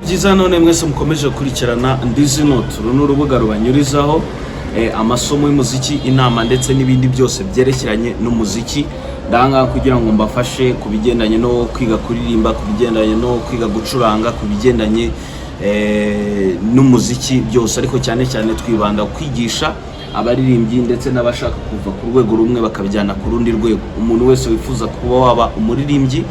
byiza none mwese mukomeje gukurikirana Ndizi Note, uru ni urubuga rubanyurizaho amasomo y'umuziki, inama ndetse n'ibindi byose byerekeranye n'umuziki. Ndanga kugira ngo mbafashe ku bigendanye no kwiga kuririmba, ku bigendanye no kwiga gucuranga, ku bigendanye n'umuziki byose, ariko cyane cyane twibanda kwigisha abaririmbyi ndetse n'abashaka kuva ku rwego rumwe bakabijyana ku rundi rwego. Umuntu wese wifuza kuba waba umuririmbyi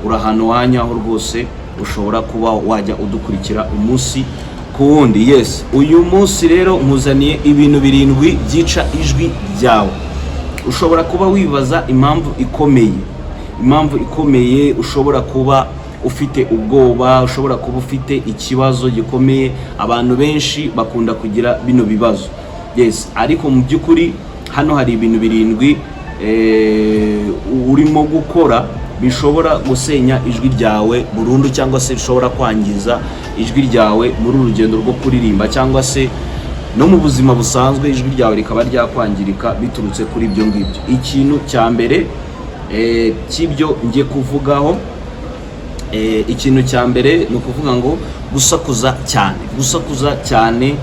urahano wanyaho rwose, ushobora kuba wajya udukurikira umunsi ku wundi. Yes, uyu munsi rero nkuzaniye ibintu 7 byica ijwi ryawe. Ushobora kuba wibaza impamvu ikomeye, ushobora kuba ufite ubwoba, ushobora kuba ufite ikibazo gikomeye. Abantu benshi bakunda kugira bino bibazo. Yes, ariko mu byukuri hano hari ibintu 7 urimo gukora bishobora gusenya ijwi ryawe burundu, cyangwa se bishobora kwangiza ijwi ryawe muri urugendo rwo kuririmba, cyangwa se no mu buzima busanzwe ijwi ryawe rikaba ryakwangirika biturutse kuri ibyo ngibyo. Ikintu cya mbere cy'ibyo ngiye kuvugaho, ikintu cya mbere ni ukuvuga ngo gusakuza cyane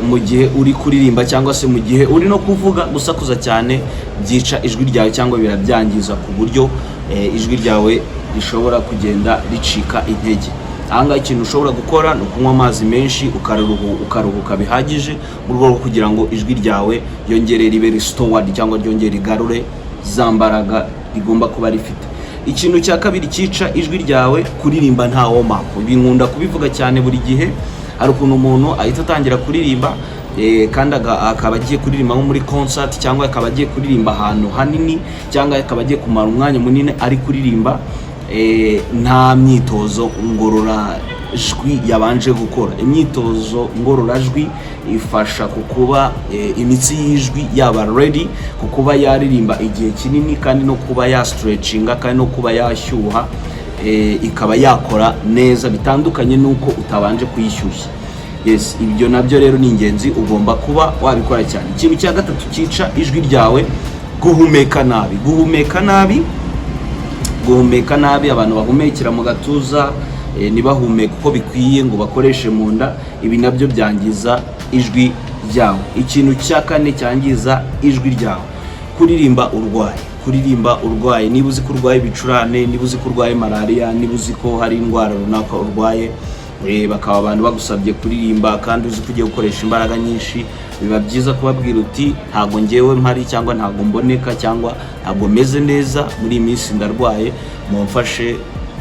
mu gihe uri kuririmba, cyangwa se mu gihe uri no kuvuga. Gusakuza cyane byica ijwi ryawe cyangwa birabyangiza ku buryo ijwi ryawe rishobora kugenda ricika intege. Ahangaha ikintu ushobora gukora ni ukunywa amazi menshi, ukaruhuka bihagije mu rwego rwo kugira ngo ijwi ryawe ryongere ribe restored, cyangwa ryongere rigarure za mbaraga rigomba kuba rifite. Ikintu cya kabiri cyica ijwi ryawe, kuririmba nta warm up. Nkunda kubivuga cyane buri gihe. Hari ukuntu umuntu ahita atangira kuririmba kandi akaba agiye kuririmba nko muri concert, cyangwa akaba agiye kuririmba ahantu hanini, cyangwa akaba agiye kumara umwanya munini ari kuririmba nta myitozo ngororajwi yabanje gukora. Imyitozo ngororajwi ifasha kukuba imitsi y'ijwi yaba ready kukuba yaririmba igihe kinini, kandi no kuba ya stretchinga, kandi no kuba yashyuha, ikaba yakora neza bitandukanye nuko utabanje kuyishyushya. Yes, ibyo nabyo rero ni ingenzi, ugomba kuba wabikora cyane. Ikintu cya gatatu cyica ijwi ryawe, guhumeka nabi. Abantu bahumekera mu gatuza, ntibahumeke uko bikwiye ngo bakoreshe mu nda. Ibi nabyo byangiza ijwi ryawe. Ikintu cya kane cyangiza ijwi ryawe, kuririmba urwaye. Niba uzi ko urwaye ibicurane, niba uzi ko urwaye malaria, niba uzi ko hari indwara runaka urwaye, bakaba abantu bagusabye kuririmba kandi uzi ko ugiye gukoresha imbaraga nyinshi, biba byiza kubabwira uti ntago ngewe mpari, cyangwa ntago mboneka, cyangwa ntago meze neza muri iyi minsi, ndarwaye, mumfashe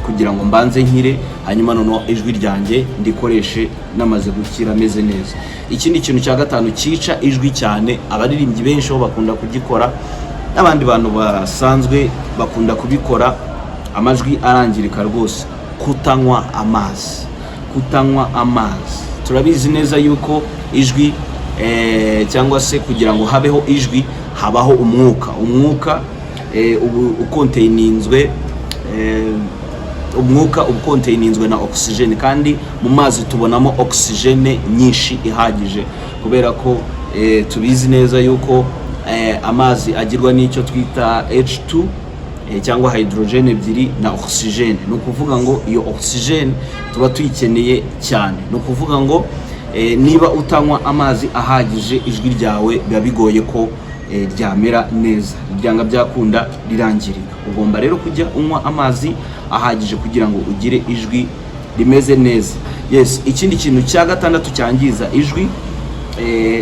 kugira ngo mbanze nkire, hanyuma noneho ijwi ryanjye ndikoreshe namaze gukira meze neza. Ikindi kintu cya gatanu cyica ijwi cyane, abaririmbyi benshi bo bakunda kugikora, n'abandi bantu basanzwe bakunda kubikora, amajwi arangirika rwose. Kutanywa amazi. Turabizi neza yuko ijwi cyangwa se kugira ngo habeho ijwi habaho umwuka ukonteyninzwe na oxygen, kandi mu mazi tubonamo oxygen nyinshi ihagije, kubera ko tubizi neza yuko amazi agirwa n'icyo twita H2 cyangwa hydrogen ebyiri na oxygen. Ni ukuvuga ngo iyo oxygen tuba tuyikeneye cyane. Ni ukuvuga ngo niba utanywa amazi ahagije, ijwi ryawe biba bigoye ko ryamera neza, ryanga byakunda rirangirika. Ugomba rero kujya unywa amazi ahagije kugira ngo ugire ijwi rimeze neza. Yes, ikindi kintu cya gatandatu cyangiza ijwi,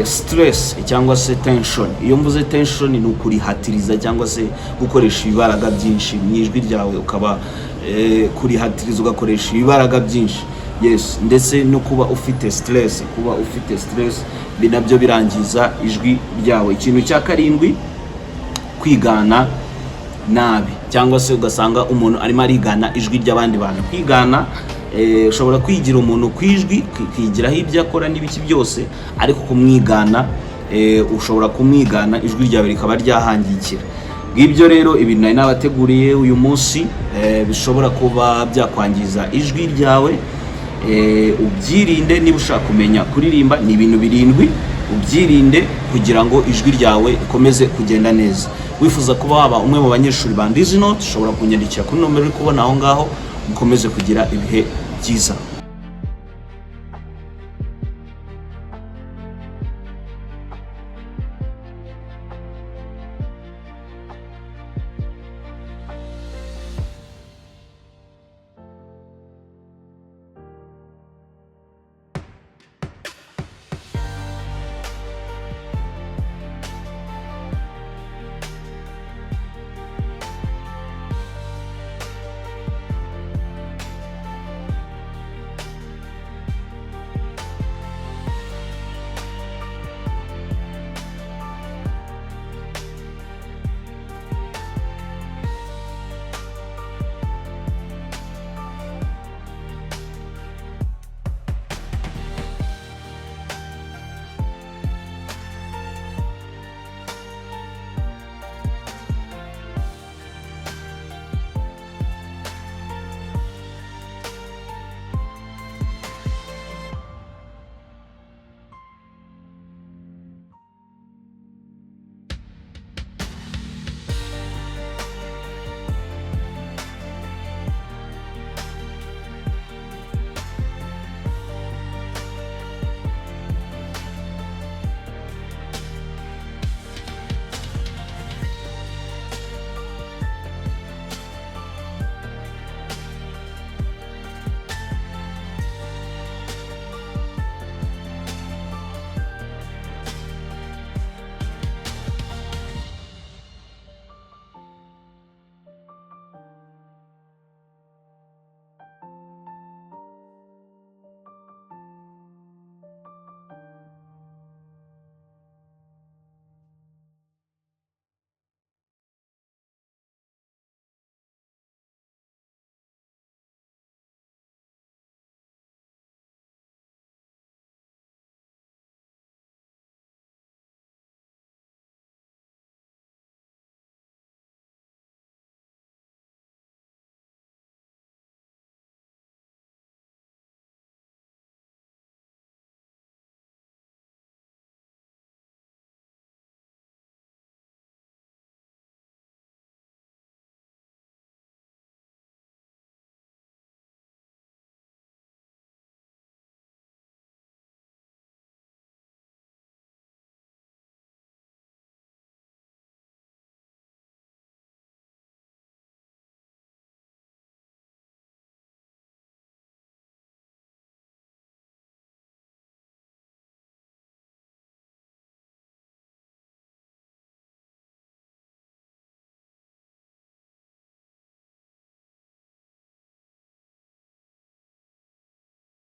stress cyangwa se tension. Iyo mvuze tension ni ukurihatiriza, cyangwa se gukoresha ibibaraga byinshi mu ijwi ryawe, ukaba kurihatiriza ugakoresha ibibaraga byinshi. Yes, ndetse no kuba ufite stress, binabyo birangiza ijwi ryawe. Ikintu cya karindwi, kwigana nabi, cyangwa se ugasanga umuntu arimo arigana ijwi ry'abandi bantu. Kwigana, ushobora kwigira umuntu kwijwi, kwigiraho ibyo akora n'ibiki byose, ariko kumwigana, ushobora kumwigana ijwi ryawe rikaba ryahangikira. Ngibyo rero ibintu nari nabateguriye uyu munsi bishobora kuba byakwangiza ijwi ryawe. Ubyirinde. Niba ushaka kumenya kuririmba, ni ibintu 7 ubyirinde kugira ngo ijwi ryawe rikomeze kugenda neza. Wifuza kuba waba umwe mu banyeshuri ba Ndizi Note, ushobora kunyandikira kuri nomero uri kubona aho ngaho. Mukomeze kugira ibihe byiza.